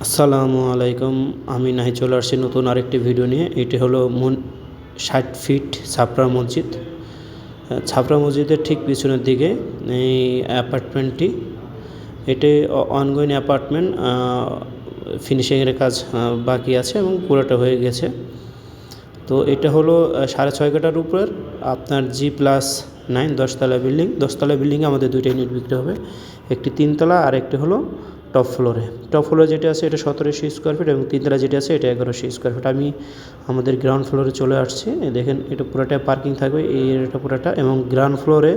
আসসালামু আলাইকুম। আমি নাহি চলে আসছি নতুন আরেকটি ভিডিও নিয়ে। এটি হলো ৬০ ফিট ছাপড়া মসজিদ। ছাপড়া মসজিদের ঠিক পিছনের দিকে এই অ্যাপার্টমেন্টটি। এটি অনগোয়িং অ্যাপার্টমেন্ট, ফিনিশিংয়ের কাজ বাকি আছে এবং পুরোটা হয়ে গেছে। তো এটা হলো ৬.৫ কাঠার উপর আপনার G+9 10তলা বিল্ডিং। 10তলা বিল্ডিংয়ে আমাদের 2টা ইউনিট বিক্রি হবে, একটি 3তলা আর একটি হলো টপ ফ্লোরে। টপ ফ্লোরে যেটা আছে এটা 1700 স্কোয়ার ফিট এবং 3তলা যেটা আছে এটা 1100 স্কোয়ার ফিট। আমি আমাদের গ্রাউন্ড ফ্লোরে চলে আসছি। দেখেন এটা পুরোটা পার্কিং থাকবে, এই এরিয়াটা পুরোটা, এবং গ্রাউন্ড ফ্লোরে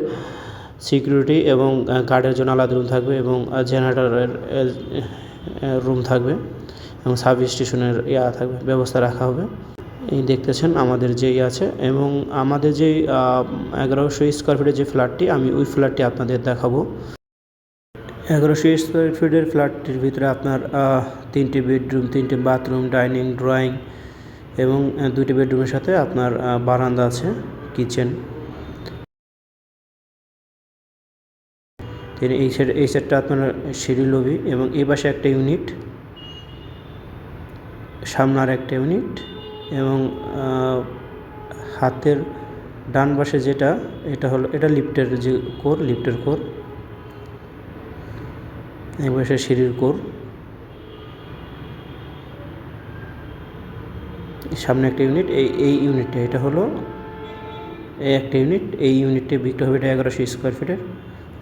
সিকিউরিটি এবং গার্ডের জন্য আলাদা রুম থাকবে এবং জেনারেটরের রুম থাকবে এবং সাব স্টেশনের থাকবে, ব্যবস্থা রাখা হবে। এই দেখতেছেন আমাদের যেই আছে, এবং আমাদের যেই 1100 স্কোয়ার ফিটের যে ফ্ল্যাটটি, আমি ওই ফ্ল্যাটটি আপনাদের দেখাবো। 1100 স্কোয়ার ফিটের ফ্ল্যাটটির ভিতরে আপনার 3টি বেডরুম, 3টি বাথরুম, ডাইনিং, ড্রয়িং এবং 2টি বেডরুমের সাথে আপনার বারান্দা আছে, কিচেন। এই সেটটা আপনার সিঁড়ি লবি এবং এই পাশে একটা ইউনিট, সামনে আর একটা ইউনিট, এবং হাতের ডান পাশে যেটা, এটা হলো লিফটের যে কোর, লিফটের কোর। এই পাশে সিঁড়ির কোর, সামনে একটা ইউনিট। এই ইউনিটটা, এটা হলো এই একটা ইউনিট। এই ইউনিটটি বিক্রি হবে, এটা 1100 স্কোয়ার ফিটের।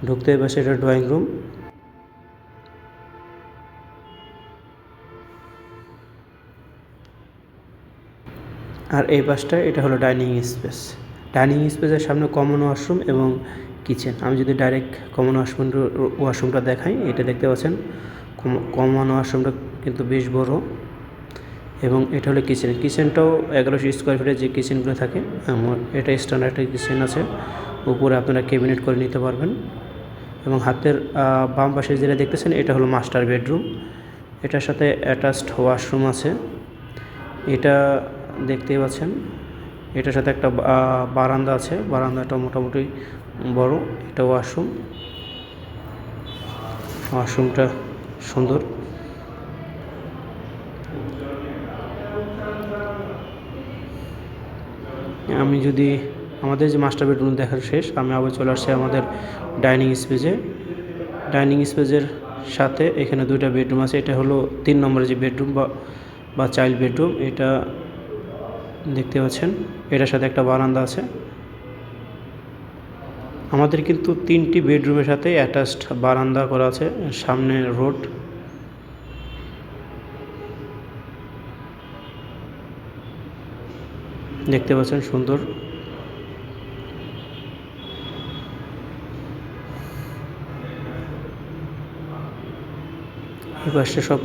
ঢুকতে পাশে এটা ড্রয়িং রুম, আর এই পাশটা এটা হলো ডাইনিং স্পেস। ডাইনিং স্পেসের সামনে কমন ওয়াশরুম এবং কিচেন। আমি যদি ডাইরেক্ট কমন ওয়াশরুমটা দেখাই, এটা দেখতে পাচ্ছেন কমন ওয়াশরুমটা কিন্তু বেশ বড়, এবং এটা হলো কিচেনটাও 1100 স্কোয়ার ফিটের যে কিচেনগুলো থাকে, এটা স্ট্যান্ডার্ড একটা কিচেন আছে। উপরে আপনারা ক্যাবিনেট করে নিতে পারবেন। এবং হাতের বাম পাশে যেটা দেখতেছেন এটা হলো মাস্টার বেডরুম। এটার সাথে অ্যাটাচড ওয়াশরুম আছে, এটা দেখতেই পাচ্ছেন। এটার সাথে একটা বারান্দা আছে, বারান্দাটা মোটামুটি বড়। এটা ওয়াশরুমটা সুন্দর। আমি যদি আমাদের যে মাস্টার বেডরুম দেখার শেষ, আমি আবার চলে আসছি আমাদের ডাইনিং স্পেসে। ডাইনিং স্পেসের সাথে এখানে 2টা বেডরুম আছে। এটা হলো 3 নম্বরের যে বেডরুম বা চাইল্ড বেডরুম, এটা দেখতে পাচ্ছেন। এটার সাথে একটা বারান্দা আছে। আমাদের কিন্তু 3টি বেডরুমের সাথে অ্যাটাচড বারান্দা করা আছে, সামনে রোড। দেখতে পাচ্ছেন সুন্দর। এই পাশে সব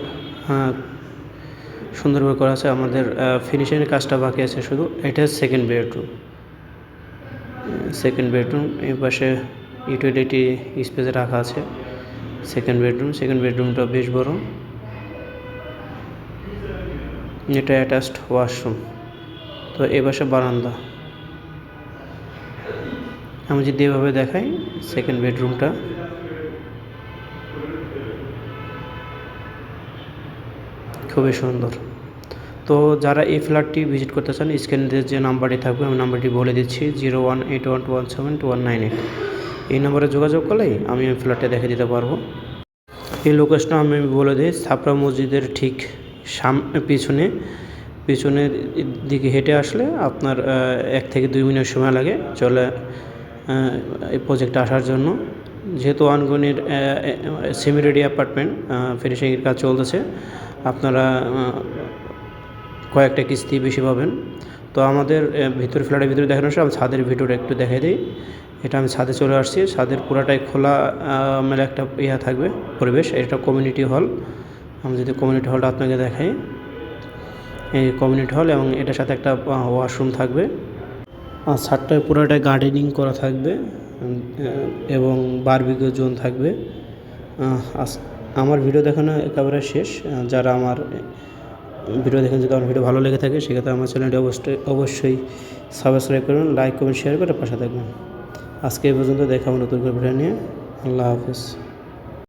সুন্দরভাবে করা আছে। আমাদের ফিনিশিংয়ের কাজটা বাকি আছে শুধু। এটা সেকেন্ড বেডরুম। এই পাশে ইউটিলিটি স্পেসে রাখা আছে সেকেন্ড বেডরুমটা বেশ বড়। এটা অ্যাটাচড ওয়াশরুম। তো এ পাশে বারান্দা। আমি যদি এভাবে দেখাই, সেকেন্ড বেডরুমটা খুবই সুন্দর। তো যারা এই ফ্ল্যাটটি ভিজিট করতে চান, স্ক্রিনে যে নাম্বারটি থাকবে আমি নাম্বারটি বলে দিচ্ছি, 0181172198। এই নাম্বারে যোগাযোগ করলেই আমি ওই ফ্ল্যাটটা দেখে দিতে পারবো। এই লোকেশনটা আমি বলে দিই, ছাপড়া মসজিদের ঠিক পিছনের দিকে হেঁটে আসলে আপনার 1 থেকে 2 মিনিট সময় লাগে চলে এই প্রজেক্টে আসার জন্য। যেহেতু আনগনির সেমি রেডি অ্যাপার্টমেন্ট, ফিনিশিংয়ের কাজ চলতেছে, আপনারা কয়েকটা কিস্তি বেশি পাবেন। তো আমাদের ফ্ল্যাটের ভিতরে দেখানোর সময় আমি ছাদের ভিডিওটা একটু দেখাই দিই। এটা আমি ছাদে চলে আসছি। ছাদের পুরাটাই খোলা মেলা একটা থাকবে পরিবেশ। এটা কমিউনিটি হল। আমি যদি কমিউনিটি হলটা আপনাকে দেখাই, এই কমিউনিটি হল, এবং এটার সাথে একটা ওয়াশরুম থাকবে। আর ছাদটায় পুরোটাই গার্ডেনিং করা থাকবে এবং বারবিকিউ জোন থাকবে। আমার ভিডিও দেখানো একেবারে শেষ। যারা আমার ভিডিও দেখেন, যদি আমার ভিডিও ভালো লেগে থাকে সেক্ষেত্রে আমার চ্যানেলটি অবশ্যই সাবস্ক্রাইব করবেন, লাইক কমেন্ট শেয়ার করে পাশে থাকবেন। আজকে এই পর্যন্ত, দেখা হবে নতুন করে ভিডিও নিয়ে। আল্লাহ হাফেজ।